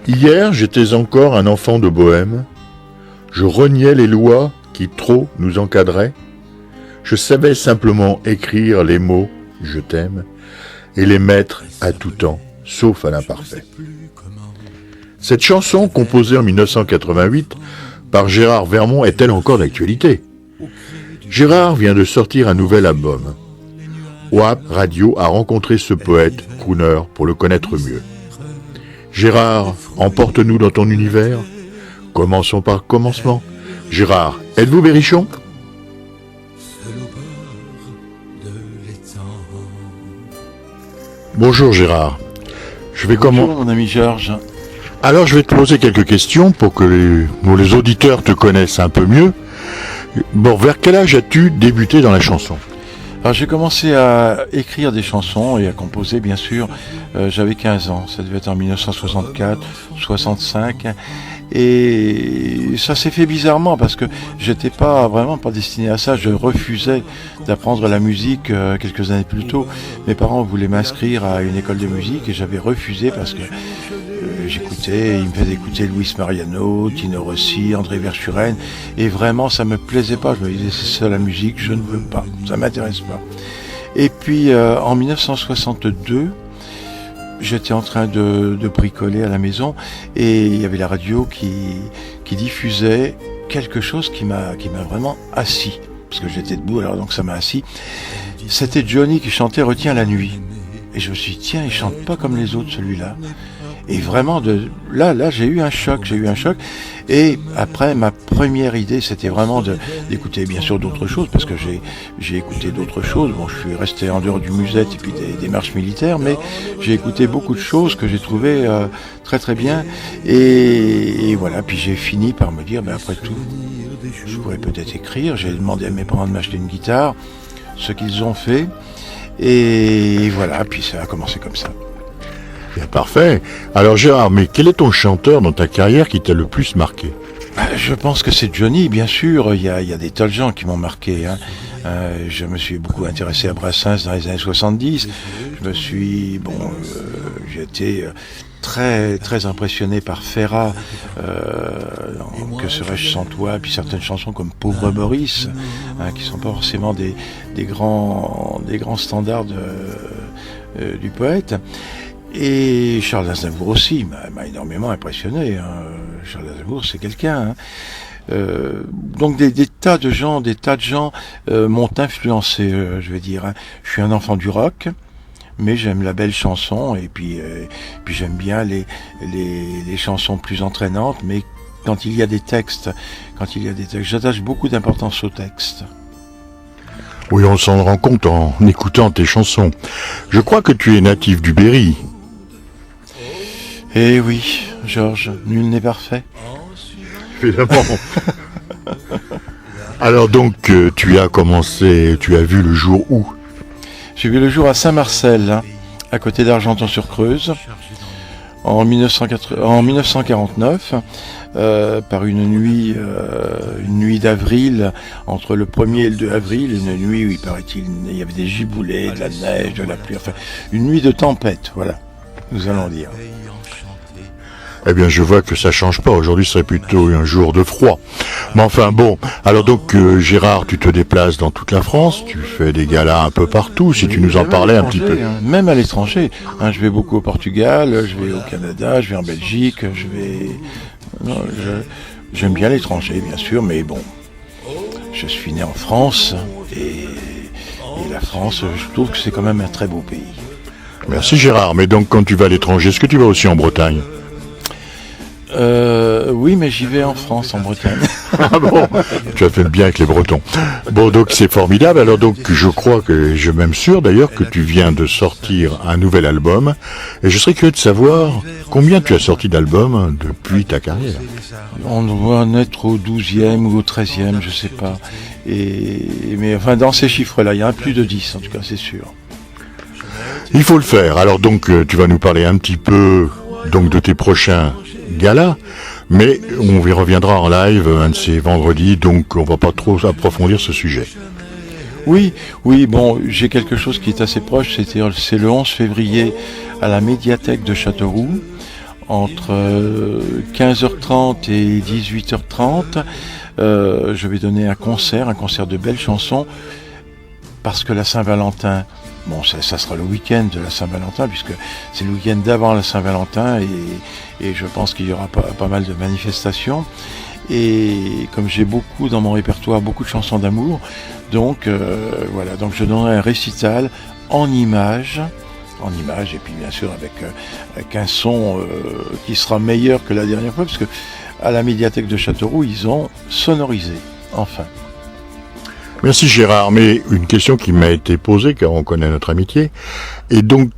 Hier, j'étais encore un enfant de bohème. Je reniais les lois qui trop nous encadraient. Je savais simplement écrire les mots « je t'aime » et les mettre à tout temps, sauf à l'imparfait. Cette chanson, composée en 1988 par Gérard Vermont, est-elle encore d'actualité? Gérard vient de sortir un nouvel album. WAP Radio a rencontré ce poète, crooner, pour le connaître mieux. Gérard, emporte-nous dans ton univers. Commençons par commencement. Gérard, êtes-vous berrichon? Bonjour Gérard. Bonjour mon ami Georges. Alors je vais te poser quelques questions pour que les auditeurs te connaissent un peu mieux. Bon, vers quel âge as-tu débuté dans la chanson? Alors j'ai commencé à écrire des chansons et à composer bien sûr, j'avais 15 ans, ça devait être en 1964, 65, et ça s'est fait bizarrement parce que j'étais vraiment pas destiné à ça, je refusais d'apprendre la musique quelques années plus tôt. Mes parents voulaient m'inscrire à une école de musique et j'avais refusé parce que ils me faisaient écouter Luis Mariano, Tino Rossi, André Verschuren, et vraiment ça me plaisait pas. Je me disais c'est ça la musique, je ne veux pas, ça m'intéresse pas. Et puis en 1962, j'étais en train de bricoler à la maison et il y avait la radio qui diffusait quelque chose qui m'a vraiment assis, parce que j'étais debout alors donc ça m'a assis. C'était Johnny qui chantait Retiens la nuit. Et je me suis dit, tiens, il chante pas comme les autres celui-là. Et vraiment, là, j'ai eu un choc. Et après, ma première idée, c'était vraiment d'écouter bien sûr d'autres choses, parce que j'ai écouté d'autres choses. Bon, je suis resté en dehors du musette et puis des marches militaires, mais j'ai écouté beaucoup de choses que j'ai trouvées très très bien. Et voilà, puis j'ai fini par me dire, après tout, je pourrais peut-être écrire. J'ai demandé à mes parents de m'acheter une guitare, ce qu'ils ont fait. Et voilà, puis ça a commencé comme ça. Bien, parfait. Alors Gérard, mais quel est ton chanteur dans ta carrière qui t'a le plus marqué? Je pense que c'est Johnny, bien sûr. Il y a des tas de gens qui m'ont marqué. Je me suis beaucoup intéressé à Brassens dans les années 70. J'ai été très très impressionné par Ferrat, Que serais-je sans toi, puis certaines chansons comme Pauvre Boris, qui sont pas forcément des grands standards du poète. Et Charles Aznavour aussi m'a énormément impressionné. Charles Aznavour, c'est quelqu'un. Donc des tas de gens m'ont influencé, je vais dire. Je suis un enfant du rock, mais j'aime la belle chanson et puis j'aime bien les chansons plus entraînantes. Mais quand il y a des textes, j'attache beaucoup d'importance aux textes. Oui, on s'en rend compte en écoutant tes chansons. Je crois que tu es natif du Berry. Eh oui, Georges, nul n'est parfait. Évidemment. Alors donc, tu as vu le jour où? J'ai vu le jour à Saint-Marcel, à côté d'Argenton-sur-Creuse, en 1949, par une nuit d'avril, entre le 1er et le 2 avril, une nuit où il paraît-il il y avait des giboulées, de la neige, de la pluie, enfin une nuit de tempête, voilà, nous allons dire. Eh bien, je vois que ça change pas. Aujourd'hui, ce serait plutôt un jour de froid. Mais enfin, bon. Alors donc, Gérard, tu te déplaces dans toute la France. Tu fais des galas un peu partout. Si tu nous en parlais un petit peu. Même à l'étranger. Je vais beaucoup au Portugal, je vais au Canada, je vais en Belgique, j'aime bien l'étranger, bien sûr, mais bon. Je suis né en France et la France, je trouve que c'est quand même un très beau pays. Merci Gérard. Mais donc, quand tu vas à l'étranger, est-ce que tu vas aussi en Bretagne? Oui, mais j'y vais en France, en Bretagne. Ah bon, tu as fait le bien avec les Bretons. Bon, donc c'est formidable. Alors donc, je crois que, je suis même sûr d'ailleurs que tu viens de sortir un nouvel album. Et je serais curieux de savoir combien tu as sorti d'albums depuis ta carrière. On doit en être au 12e ou au 13e, je sais pas. Mais enfin, dans ces chiffres-là, il y en a plus de 10, en tout cas, c'est sûr. Il faut le faire. Alors donc, tu vas nous parler un petit peu donc de tes prochains galas, mais on y reviendra en live un de ces vendredis, donc on va pas trop approfondir ce sujet. Oui, bon, j'ai quelque chose qui est assez proche, c'est le 11 février à la médiathèque de Châteauroux, entre 15h30 et 18h30. Je vais donner un concert de belles chansons, parce que la Saint-Valentin, bon, ça sera le week-end de la Saint-Valentin, puisque c'est le week-end d'avant la Saint-Valentin, et je pense qu'il y aura pas mal de manifestations. Et comme j'ai beaucoup dans mon répertoire, beaucoup de chansons d'amour, donc voilà, donc je donnerai un récital en images, et puis bien sûr avec un son qui sera meilleur que la dernière fois, parce que à la médiathèque de Châteauroux, ils ont sonorisé, enfin. Merci Gérard, mais une question qui m'a été posée, car on connaît notre amitié, et donc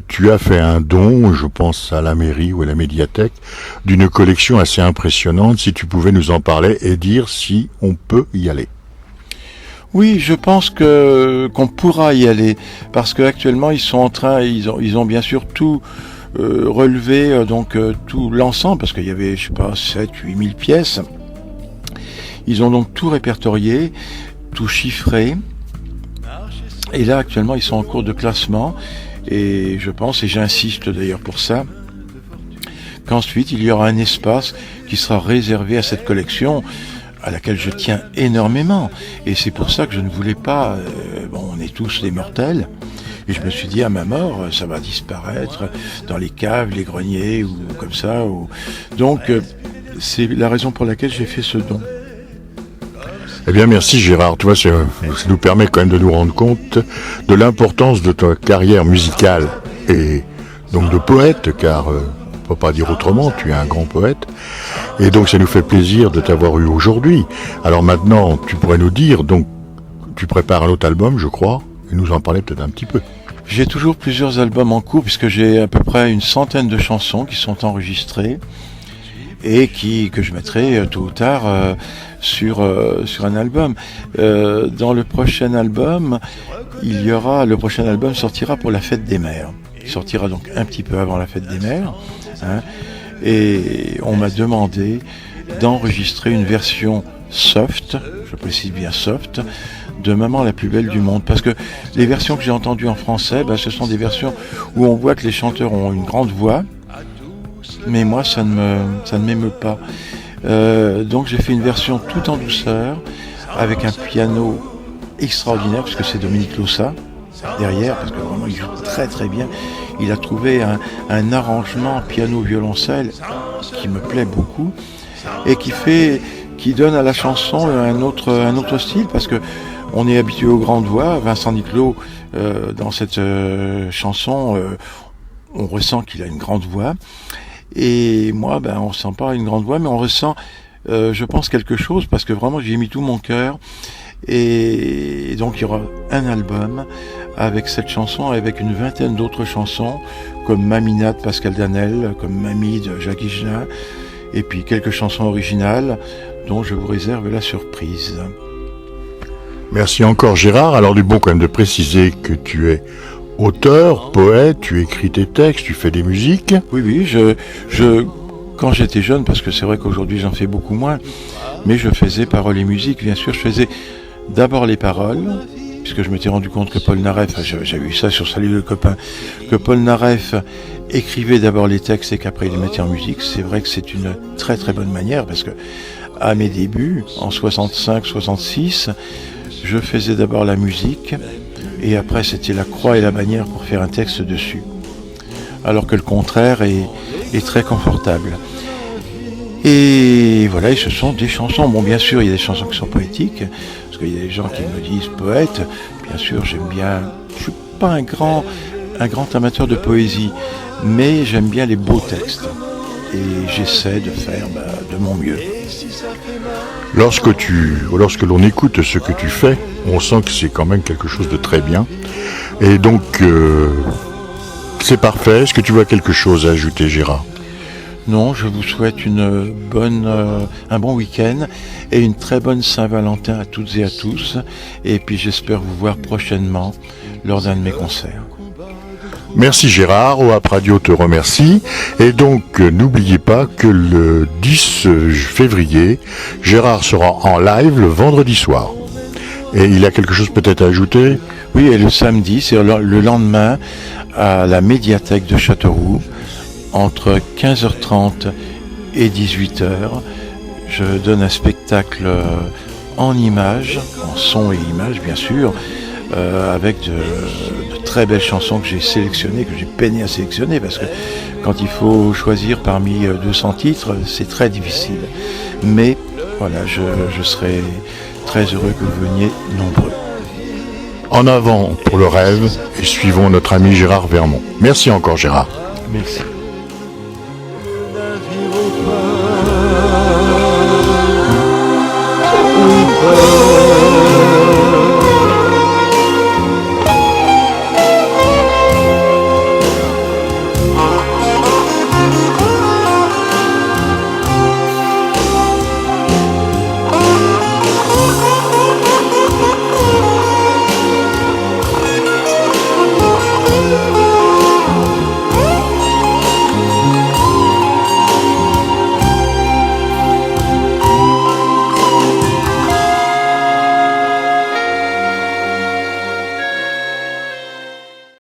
tu as fait un don, je pense à la mairie ou à la médiathèque, d'une collection assez impressionnante. Si tu pouvais nous en parler et dire si on peut y aller. Oui, je pense qu'on pourra y aller, parce qu'actuellement ils sont en train, ils ont bien sûr tout relevé, tout l'ensemble, parce qu'il y avait, 7-8 000 pièces. Ils ont donc tout répertorié, tout chiffré, et là actuellement ils sont en cours de classement, et je pense, et j'insiste d'ailleurs pour ça, qu'ensuite il y aura un espace qui sera réservé à cette collection, à laquelle je tiens énormément, et c'est pour ça que je ne voulais pas, on est tous des mortels, et je me suis dit à ma mort, ça va disparaître dans les caves, les greniers, ou comme ça, donc c'est la raison pour laquelle j'ai fait ce don. Eh bien, merci Gérard. Tu vois, ça nous permet quand même de nous rendre compte de l'importance de ta carrière musicale et donc de poète, car on ne peut pas dire autrement, tu es un grand poète. Et donc, ça nous fait plaisir de t'avoir eu aujourd'hui. Alors maintenant, tu pourrais nous dire, donc, tu prépares un autre album, je crois, et nous en parler peut-être un petit peu. J'ai toujours plusieurs albums en cours, puisque j'ai à peu près une centaine de chansons qui sont enregistrées et que je mettrai tôt ou tard sur un album. Dans le prochain album, le prochain album sortira pour la fête des mères. Il sortira donc un petit peu avant la fête des mères, hein, et on m'a demandé d'enregistrer une version soft, je précise bien soft, de Maman la plus belle du monde, parce que les versions que j'ai entendues en français, ce sont des versions où on voit que les chanteurs ont une grande voix, mais moi ça ne m'émeut pas. Donc j'ai fait une version tout en douceur, avec un piano extraordinaire, puisque c'est Dominique Lossa derrière, parce que vraiment il joue très très bien. Il a trouvé un arrangement piano-violoncelle qui me plaît beaucoup, et qui donne à la chanson un autre style, parce que on est habitué aux grandes voix. Vincent Niclot, dans cette chanson, on ressent qu'il a une grande voix. Et moi, on sent pas une grande voix, mais on ressent, je pense, quelque chose, parce que vraiment, j'y ai mis tout mon cœur. Et donc, il y aura un album avec cette chanson, avec une vingtaine d'autres chansons, comme Mamina de Pascal Danel, comme Mamie de Jacques Higelin, et puis quelques chansons originales, dont je vous réserve la surprise. Merci encore Gérard. Alors, du bon quand même de préciser que tu es auteur, poète, tu écris tes textes, tu fais des musiques. Oui, quand j'étais jeune, parce que c'est vrai qu'aujourd'hui j'en fais beaucoup moins, mais je faisais paroles et musique, bien sûr. Je faisais d'abord les paroles, puisque je m'étais rendu compte que Paul Naref, j'avais vu ça sur Salut le copain, que Paul Naref écrivait d'abord les textes et qu'après il les mettait en musique. C'est vrai que c'est une très très bonne manière, parce que à mes débuts, en 65-66, je faisais d'abord la musique, et après c'était la croix et la bannière pour faire un texte dessus. Alors que le contraire est très confortable. Et voilà, et ce sont des chansons. Bon, bien sûr, il y a des chansons qui sont poétiques, parce qu'il y a des gens qui me disent poète. Bien sûr, j'aime bien. Je suis pas un grand amateur de poésie, mais j'aime bien les beaux textes. Et j'essaie de faire de mon mieux. Lorsque l'on écoute ce que tu fais, on sent que c'est quand même quelque chose de très bien. Et donc, c'est parfait. Est-ce que tu vois quelque chose à ajouter, Gérard ? Non, je vous souhaite un bon week-end et une très bonne Saint-Valentin à toutes et à tous. Et puis j'espère vous voir prochainement lors d'un de mes concerts. Merci Gérard, OAP Radio te remercie. Et donc, n'oubliez pas que le 10 février, Gérard sera en live le vendredi soir. Et il a quelque chose peut-être à ajouter ? Oui, et le samedi, c'est le lendemain, à la médiathèque de Châteauroux, entre 15h30 et 18h. Je donne un spectacle en images, en son et images bien sûr, avec de très belles chansons que j'ai sélectionnées, que j'ai peiné à sélectionner, parce que quand il faut choisir parmi 200 titres, c'est très difficile. Mais voilà, je serai très heureux que vous veniez nombreux. En avant pour le rêve et suivons notre ami Gérard Vermont. Merci encore Gérard. Merci.